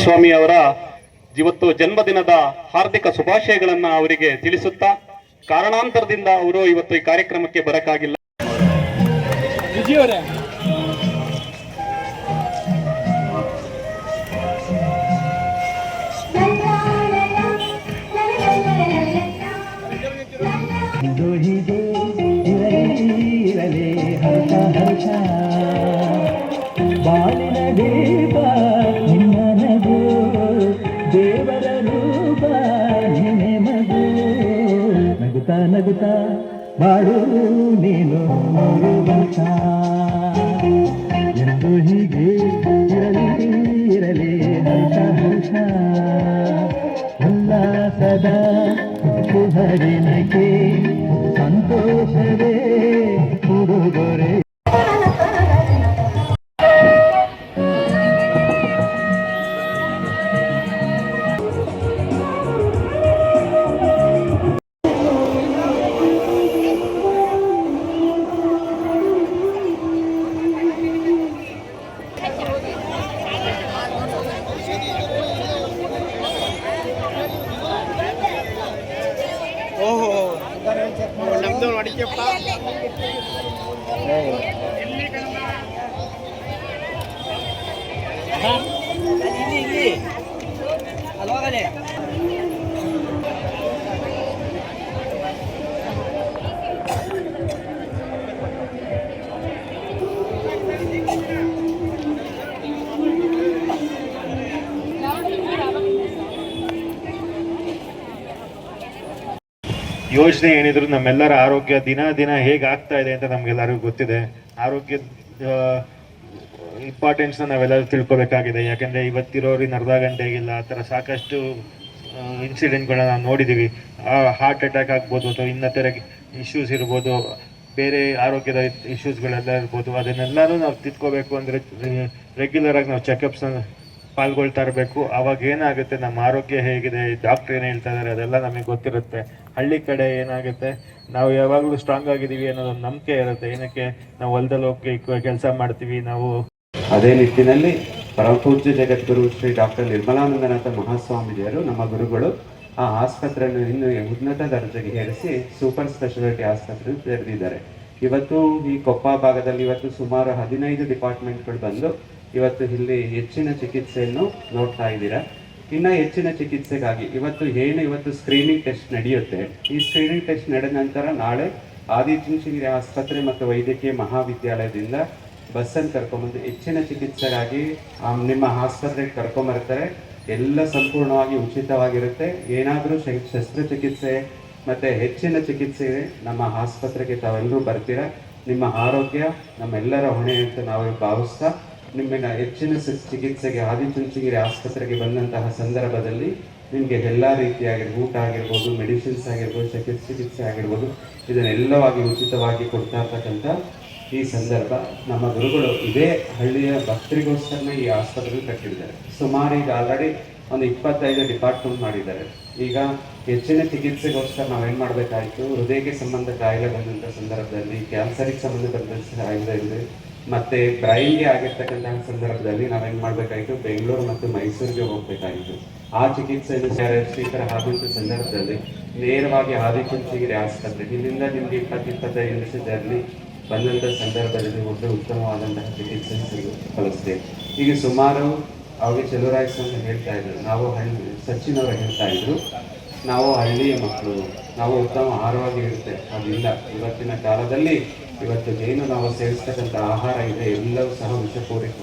ಸ್ವಾಮಿ ಅವರ ಇವತ್ತು ಜನ್ಮದಿನದ ಹಾರ್ದಿಕ ಶುಭಾಶಯಗಳನ್ನ ಅವರಿಗೆ ತಿಳಿಸುತ್ತಾ, ಕಾರಣಾಂತರದಿಂದ ಅವರು ಇವತ್ತು ಈ ಕಾರ್ಯಕ್ರಮಕ್ಕೆ ಬರಕ್ಕಾಗಿಲ್ಲ. ಬಾಲಿನ ದೀಪ ನಿನ್ನ ನಗು, ದೇವರ ರೂಪ ನಿನ್ನೆ ಮಗು. ನಗುತ್ತಾ ನಗುತ್ತಾ ಬಾಳು ನೀನು ಮೂರು ವರ್ಷ, ಎಂದು ಹೀಗೆ ಇರಲಿ ಇರಲಿ ಹರ್ಷ ಹರ್ಷ. ಉಲ್ಲಾಸದ ಕುಹರಿನಕ್ಕೆ ಸಂತೋಷವೇ ಉಡುಗೊರೆ. ನಮ್ದು ಅಡಿಕೆಪ್ಪ ಅಲ್ವಾಗಲೇ ಯೋಚನೆ ಏನಿದ್ರು ನಮ್ಮೆಲ್ಲರ ಆರೋಗ್ಯ ದಿನ ದಿನ ಹೇಗೆ ಆಗ್ತಾ ಇದೆ ಅಂತ ನಮ್ಗೆಲ್ಲರಿಗೂ ಗೊತ್ತಿದೆ. ಆರೋಗ್ಯದ ಇಂಪಾರ್ಟೆನ್ಸ್ ನಾವೆಲ್ಲರೂ ತಿಳ್ಕೊಬೇಕಾಗಿದೆ. ಯಾಕಂದ್ರೆ ಇವತ್ತಿರೋರಿಗೆ ಅರ್ಧ ಗಂಟೆಗಿಲ್ಲ ಆ ಥರ ಸಾಕಷ್ಟು ಇನ್ಸಿಡೆಂಟ್ಗಳನ್ನ ನಾವು ನೋಡಿದ್ದೀವಿ. ಹಾರ್ಟ್ ಅಟ್ಯಾಕ್ ಆಗ್ಬೋದು ಅಥವಾ ಇನ್ನಿತರ ಇಶ್ಯೂಸ್ ಇರ್ಬೋದು, ಬೇರೆ ಆರೋಗ್ಯದ ಇಶ್ಯೂಸ್ಗಳೆಲ್ಲ ಇರ್ಬೋದು. ಅದನ್ನೆಲ್ಲರೂ ನಾವು ತಿಳ್ಕೋಬೇಕು ಅಂದರೆ ರೆಗ್ಯುಲರ್ ಆಗಿ ನಾವು ಚೆಕಪ್ಸ್ ಪಾಲ್ಗೊಳ್ತಾ ಇರಬೇಕು. ಅವಾಗ ಏನಾಗುತ್ತೆ, ನಮ್ಮ ಆರೋಗ್ಯ ಹೇಗಿದೆ, ಡಾಕ್ಟ್ರ್ ಏನು ಹೇಳ್ತಾ ಇದ್ದಾರೆ ಅದೆಲ್ಲ ನಮಗೆ ಗೊತ್ತಿರುತ್ತೆ. ಹಳ್ಳಿ ಕಡೆ ಏನಾಗುತ್ತೆ, ನಾವು ಯಾವಾಗಲೂ ಸ್ಟ್ರಾಂಗ್ ಆಗಿದ್ದೀವಿ ಅನ್ನೋದೊಂದು ನಂಬಿಕೆ ಇರುತ್ತೆ. ಏನಕ್ಕೆ ನಾವು ಹೊಲದಲ್ಲಿ ಹೋಗಿ ಕೆಲಸ ಮಾಡ್ತೀವಿ. ನಾವು ಅದೇ ನಿಟ್ಟಿನಲ್ಲಿ ಪರಮಪೂಜ್ಯ ಜಗದ್ಗುರು ಶ್ರೀ ಡಾಕ್ಟರ್ ನಿರ್ಮಲಾನಂದನಾಥ ಮಹಾಸ್ವಾಮೀಜಿಯರು ನಮ್ಮ ಗುರುಗಳು ಆ ಆಸ್ಪತ್ರೆಯನ್ನು ಇನ್ನೂ ಉನ್ನತ ದರ್ಜೆಗೆ ಏರಿಸಿ ಸೂಪರ್ ಸ್ಪೆಷಾಲಿಟಿ ಆಸ್ಪತ್ರೆ ತೆರೆದಿದ್ದಾರೆ. ಇವತ್ತು ಈ ಕೊಪ್ಪ ಭಾಗದಲ್ಲಿ ಇವತ್ತು ಸುಮಾರು 15 ಡಿಪಾರ್ಟ್ಮೆಂಟ್ಗಳು ಬಂದು ಇವತ್ತು ಇಲ್ಲಿ ಹೆಚ್ಚಿನ ಚಿಕಿತ್ಸೆಯನ್ನು ನೋಡ್ತಾ ಇದ್ದೀರಾ. ಇನ್ನು ಹೆಚ್ಚಿನ ಚಿಕಿತ್ಸೆಗಾಗಿ ಇವತ್ತು ಸ್ಕ್ರೀನಿಂಗ್ ಟೆಸ್ಟ್ ನಡೆಯುತ್ತೆ. ಈ ಸ್ಕ್ರೀನಿಂಗ್ ಟೆಸ್ಟ್ ನಡೆದ ನಂತರ ನಾಳೆ ಆದಿಚುಂಚನಗಿರಿ ಆಸ್ಪತ್ರೆ ಮತ್ತು ವೈದ್ಯಕೀಯ ಮಹಾವಿದ್ಯಾಲಯದಿಂದ ಬಸ್ಸನ್ನು ಕರ್ಕೊಂಬಂದು ಹೆಚ್ಚಿನ ಚಿಕಿತ್ಸೆಗಾಗಿ ನಿಮ್ಮ ಆಸ್ಪತ್ರೆಗೆ ಕರ್ಕೊಂಬರ್ತಾರೆ. ಎಲ್ಲ ಸಂಪೂರ್ಣವಾಗಿ ಉಚಿತವಾಗಿರುತ್ತೆ. ಏನಾದರೂ ಶಸ್ತ್ರಚಿಕಿತ್ಸೆ ಮತ್ತು ಹೆಚ್ಚಿನ ಚಿಕಿತ್ಸೆ ನಮ್ಮ ಆಸ್ಪತ್ರೆಗೆ ತಾವೆಲ್ಲರೂ ಬರ್ತೀರಾ. ನಿಮ್ಮ ಆರೋಗ್ಯ ನಮ್ಮೆಲ್ಲರ ಹೊಣೆ ಅಂತ ನಾವು ಭಾವಿಸ್ತಾ, ನಿಮ್ಮನ್ನ ಹೆಚ್ಚಿನ ಚಿಕಿತ್ಸೆಗೆ ಆದಿಚುಂಚನಗಿರಿ ಆಸ್ಪತ್ರೆಗೆ ಬಂದಂತಹ ಸಂದರ್ಭದಲ್ಲಿ ನಿಮಗೆ ಎಲ್ಲ ರೀತಿಯಾಗಿ ಊಟ ಆಗಿರ್ಬೋದು, ಮೆಡಿಸಿನ್ಸ್ ಆಗಿರ್ಬೋದು, ಚಿಕಿತ್ಸೆ ಆಗಿರ್ಬೋದು, ಇದನ್ನೆಲ್ಲವಾಗಿ ಉಚಿತವಾಗಿ ಕೊಡ್ತಾ ಇರ್ತಕ್ಕಂಥ ಈ ಸಂದರ್ಭ ನಮ್ಮ ಗುರುಗಳು ಇದೇ ಹಳ್ಳಿಯ ಭಕ್ತರಿಗೋಸ್ಕರನೇ ಈ ಆಸ್ಪತ್ರೆ ಕಟ್ಟಿದ್ದಾರೆ. ಸುಮಾರು ಈಗ ಆಲ್ರೆಡಿ ಒಂದು 25 ಡಿಪಾರ್ಟ್ಮೆಂಟ್ ಮಾಡಿದ್ದಾರೆ. ಈಗ ಹೆಚ್ಚಿನ ಚಿಕಿತ್ಸೆಗೋಸ್ಕರ ನಾವೇನು ಮಾಡಬೇಕಾಯಿತು, ಹೃದಯಕ್ಕೆ ಸಂಬಂಧ ಕಾಯಿಲೆ ಬಂದಂಥ ಸಂದರ್ಭದಲ್ಲಿ, ಕ್ಯಾನ್ಸರಿಗೆ ಸಂಬಂಧಪಟ್ಟಂಥ ಕಾಯಿಲೆ ಇದೆ, ಮತ್ತು ಬ್ರೈನ್ಗೆ ಆಗಿರ್ತಕ್ಕಂತಹ ಸಂದರ್ಭದಲ್ಲಿ ನಾವೇನು ಮಾಡಬೇಕಾಯಿತು, ಬೆಂಗಳೂರು ಮತ್ತು ಮೈಸೂರಿಗೆ ಹೋಗಬೇಕಾಗಿತ್ತು. ಆ ಚಿಕಿತ್ಸೆಯನ್ನು ಈ ಥರ ಆದಂಥ ಸಂದರ್ಭದಲ್ಲಿ ನೇರವಾಗಿ ಆದಿಚುಂಚನಗಿರಿ ಆಸ್ಪತ್ರೆ ಇಲ್ಲಿಂದ ನಿಮಗೆ 20-25 ನಿಮಿಷದಲ್ಲಿ ಬಂದಂಥ ಸಂದರ್ಭದಲ್ಲಿ ಒಬ್ಬರು ಉತ್ತಮವಾದಂತಹ ಚಿಕಿತ್ಸೆ ಕಲಿಸ್ತೇವೆ. ಈಗ ಸುಮಾರು ಅವಾಗ ಚೆಲುವರಾಯ ಸ್ವಾಮಿ ಹೇಳ್ತಾ ಇದ್ರು, ನಾವು ಸಚಿನ್ ಅವರು ಹೇಳ್ತಾ ಇದ್ರು, ನಾವು ಹಳ್ಳಿಯ ಮಕ್ಕಳು, ನಾವು ಉತ್ತಮ ಆಹಾರವಾಗಿ ಇರುತ್ತೆ. ಅದಿಲ್ಲ. ಇವತ್ತಿನ ಕಾಲದಲ್ಲಿ ಇವತ್ತು ಏನು ನಾವು ಸೇವಿಸ್ತಕ್ಕಂಥ ಆಹಾರ ಇದೆ ಎಲ್ಲವೂ ಸಹ ವಿಷಪೂರಿತ.